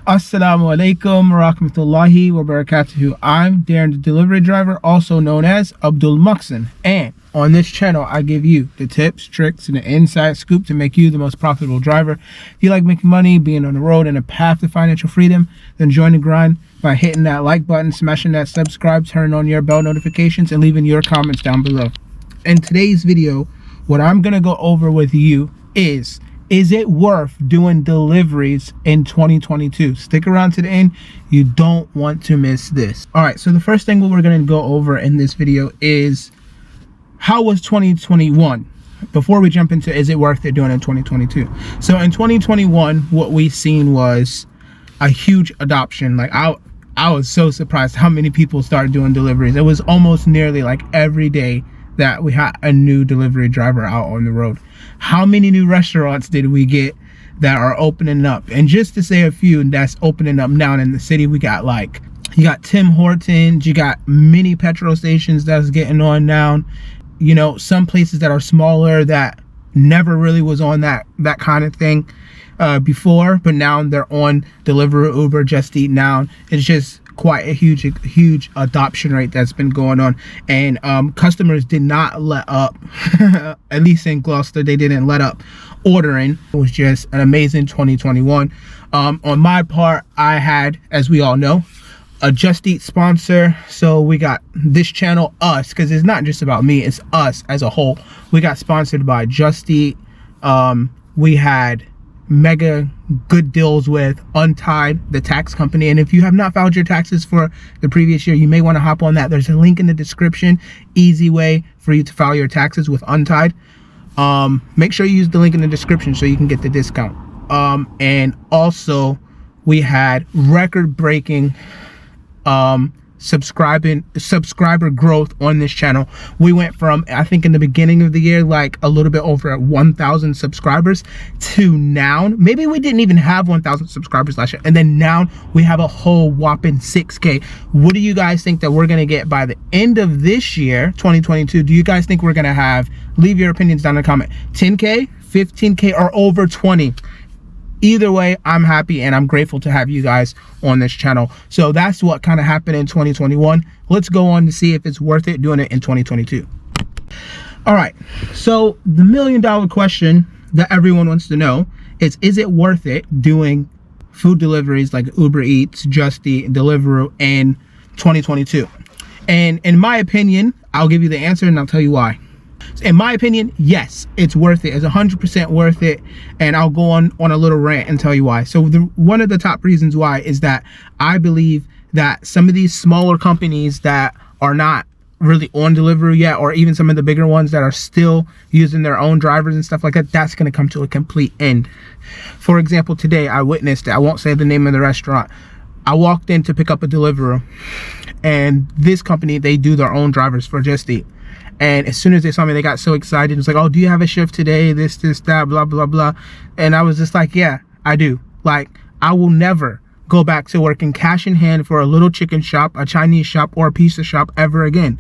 Assalamu alaikum rahmatullahi wa barakatuhu. I'm Darren, the delivery driver, also known as Abdul Muxin, and on this channel I give you the tips, tricks, and the inside scoop to make you the most profitable driver. If you like making money, being on the road, and a path to financial freedom, then join the grind by hitting that like button, smashing that subscribe, turning on your bell notifications, and leaving your comments down below. In today's video, what I'm gonna go over with you is it worth doing deliveries in 2022? Stick around to the end. You don't want to miss this. All right, so the first thing we're going to go over in this video is how was 2021 before we jump into is it worth it doing in 2022. So in 2021, what we seen was a huge adoption. Like I was so surprised how many people started doing deliveries. It was almost nearly like every day that we had a new delivery driver out on the road. How many new restaurants did we get that are opening up? And just to say a few that's opening up now in the city, we got like, you got Tim Hortons, you got many petrol stations that's getting on now. You know, some places that are smaller that never really was on that kind of thing before, but now they're on Deliveroo, Uber, Just Eat now. It's just quite a huge adoption rate that's been going on, and customers did not let up. At least in Gloucester, they didn't let up ordering. It was just an amazing 2021. On my part, I had, as we all know, a Just Eat sponsor. So we got this channel, us, because it's not just about me, it's us as a whole. We got sponsored by Just Eat. We had mega good deals with Untied, the tax company, and if you have not filed your taxes for the previous year, you may want to hop on that. There's a link in the description, easy way for you to file your taxes with Untied. Make sure you use the link in the description so you can get the discount. And also we had record-breaking subscriber growth on this channel. We went from, I think in the beginning of the year, like a little bit over 1,000 subscribers to now, maybe we didn't even have 1,000 subscribers last year, and then now we have a whole whopping 6K. What do you guys think that we're gonna get by the end of this year, 2022? Do you guys think we're gonna have, leave your opinions down in the comment, 10K, 15K, or over 20? Either way, I'm happy and I'm grateful to have you guys on this channel. So that's what kind of happened in 2021. Let's go on to see if it's worth it doing it in 2022. All right, so the $1 million question that everyone wants to know is it worth it doing food deliveries like Uber Eats, Just Eat, Deliveroo in 2022? And in my opinion, I'll give you the answer and I'll tell you why. In my opinion, yes, it's worth it. It's 100% worth it, and I'll go on a little rant and tell you why. So one of the top reasons why is that I believe that some of these smaller companies that are not really on Deliveroo yet, or even some of the bigger ones that are still using their own drivers and stuff like that, that's going to come to a complete end. For example, today I witnessed it. I won't say the name of the restaurant. I walked in to pick up a Deliveroo, and this company, they do their own drivers for Just Eat. And as soon as they saw me, they got so excited. It's like, oh, do you have a shift today? This, that, blah, blah, blah. And I was just like, yeah, I do. Like, I will never go back to working cash in hand for a little chicken shop, a Chinese shop, or a pizza shop ever again.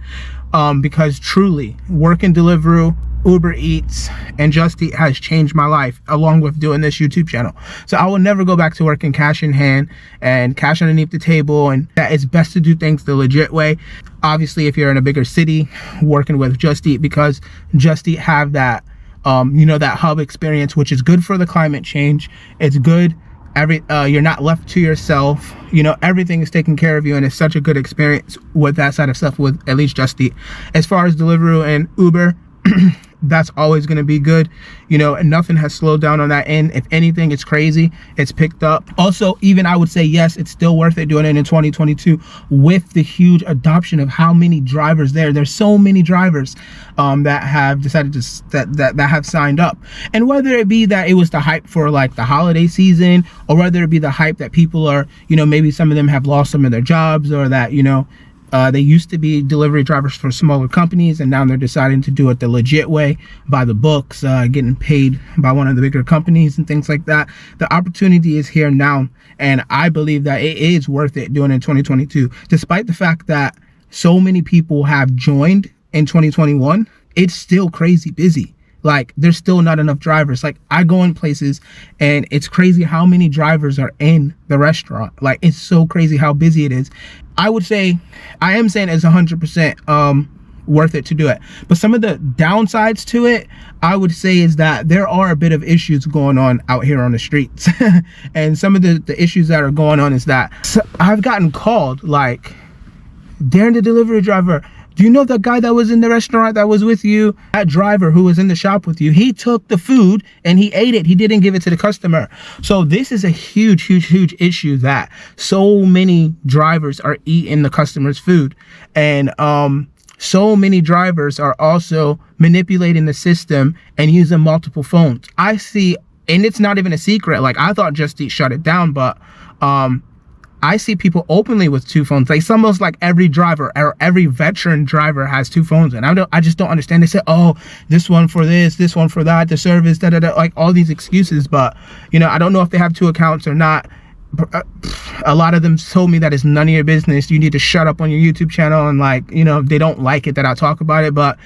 Because truly, working Deliveroo, Uber Eats, and Just Eat has changed my life, along with doing this YouTube channel. So I will never go back to working cash in hand and cash underneath the table, and that it's best to do things the legit way. Obviously, if you're in a bigger city, working with Just Eat, because Just Eat have that, you know, that hub experience, which is good for the climate change. It's good. You're not left to yourself. You know, everything is taken care of you, and it's such a good experience with that side of stuff with at least Just Eat. As far as Deliveroo and Uber, that's always going to be good, you know, and nothing has slowed down on that end. If anything, it's crazy, it's picked up. Also, even I would say, yes, it's still worth it doing it in 2022 with the huge adoption of how many drivers there's so many drivers that have decided to that have signed up. And whether it be that it was the hype for like the holiday season, or whether it be the hype that people are, you know, maybe some of them have lost some of their jobs, or that, you know, they used to be delivery drivers for smaller companies, and now they're deciding to do it the legit way, by the books, getting paid by one of the bigger companies and things like that. The opportunity is here now, and I believe that it is worth it doing it in 2022. Despite the fact that so many people have joined in 2021, it's still crazy busy. Like, there's still not enough drivers. Like, I go in places and it's crazy how many drivers are in the restaurant. Like, it's so crazy how busy it is. I would say, I am saying it's 100% worth it to do it. But some of the downsides to it, I would say, is that there are a bit of issues going on out here on the streets. And some of the issues that are going on is that, so I've gotten called, like, Darren the delivery driver, do you know that guy that was in the restaurant that was with you? That driver who was in the shop with you, he took the food and he ate it. He didn't give it to the customer. So this is a huge issue, that so many drivers are eating the customer's food. And so many drivers are also manipulating the system and using multiple phones. I see, and it's not even a secret. Like, I thought Just Eat shut it down, but I see people openly with 2 phones. Like, it's almost like every driver or every veteran driver has 2 phones. And I just don't understand. They say, oh, this one for this one for that, the service, like all these excuses. But, you know, I don't know if they have 2 accounts or not. A lot of them told me that it's none of your business. You need to shut up on your YouTube channel. And, like, you know, they don't like it that I talk about it. But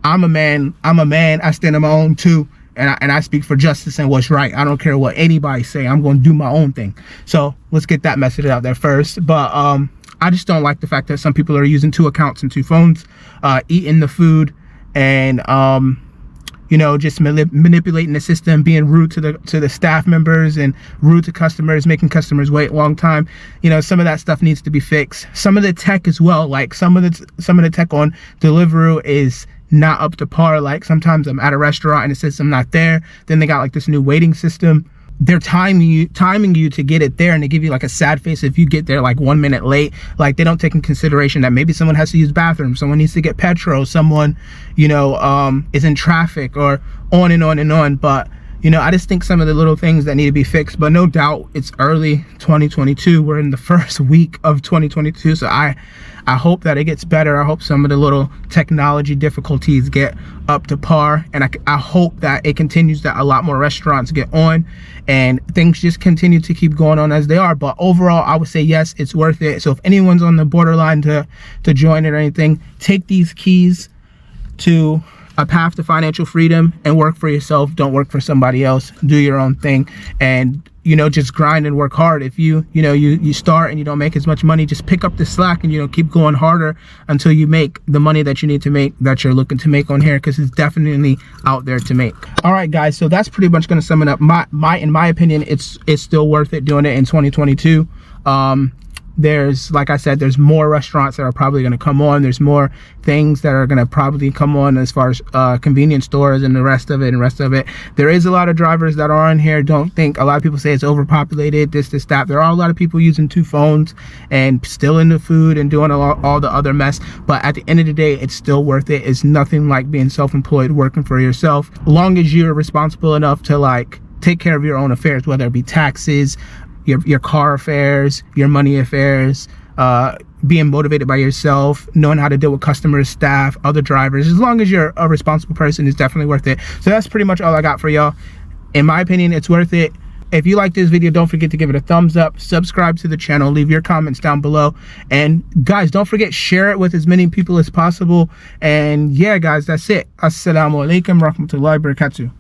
I'm a man. I stand on my own too. And I speak for justice and what's right. I don't care what anybody say. I'm going to do my own thing. So let's get that message out there first. But I just don't like the fact that some people are using 2 accounts and 2 phones, eating the food, and you know, just manipulating the system, being rude to the staff members and rude to customers, making customers wait a long time. You know, some of that stuff needs to be fixed. Some of the tech as well, like some of the tech on Deliveroo is not up to par. Like, sometimes I'm at a restaurant and it says I'm not there. Then they got like this new waiting system. They're timing you to get it there, and they give you like a sad face if you get there like 1 minute late. Like, they don't take in consideration that maybe someone has to use bathroom, someone needs to get petrol, someone, you know, is in traffic, or on and on and on. But, you know, I just think some of the little things that need to be fixed. But no doubt, it's early 2022. We're in the first week of 2022. So I hope that it gets better. I hope some of the little technology difficulties get up to par. And I hope that it continues, that a lot more restaurants get on and things just continue to keep going on as they are. But overall, I would say, yes, it's worth it. So if anyone's on the borderline to join it or anything, take these keys to a path to financial freedom and work for yourself. Don't work for somebody else. Do your own thing, and, you know, just grind and work hard. If you start and you don't make as much money, just pick up the slack and, you know, keep going harder until you make the money that you need to make, that you're looking to make on here, because it's definitely out there to make. All right, guys, so that's pretty much going to sum it up. In my opinion, it's still worth it doing it in 2022. There's, like I said, there's more restaurants that are probably going to come on. There's more things that are going to probably come on as far as convenience stores and the rest of it. There is a lot of drivers that are on here. Don't think, a lot of people say it's overpopulated, this, that. There are a lot of people using 2 phones and still in the food and doing all the other mess. But at the end of the day, it's still worth it. It's nothing like being self-employed, working for yourself. As long as you're responsible enough to, like, take care of your own affairs, whether it be taxes, your car affairs, your money affairs, being motivated by yourself, knowing how to deal with customers, staff, other drivers. As long as you're a responsible person, it's definitely worth it. So that's pretty much all I got for y'all. In my opinion, it's worth it. If you like this video, don't forget to give it a thumbs up, subscribe to the channel, leave your comments down below, and guys, don't forget, share it with as many people as possible. And yeah, guys, that's it. Assalamu alaikum rahmatullahi barakatuh.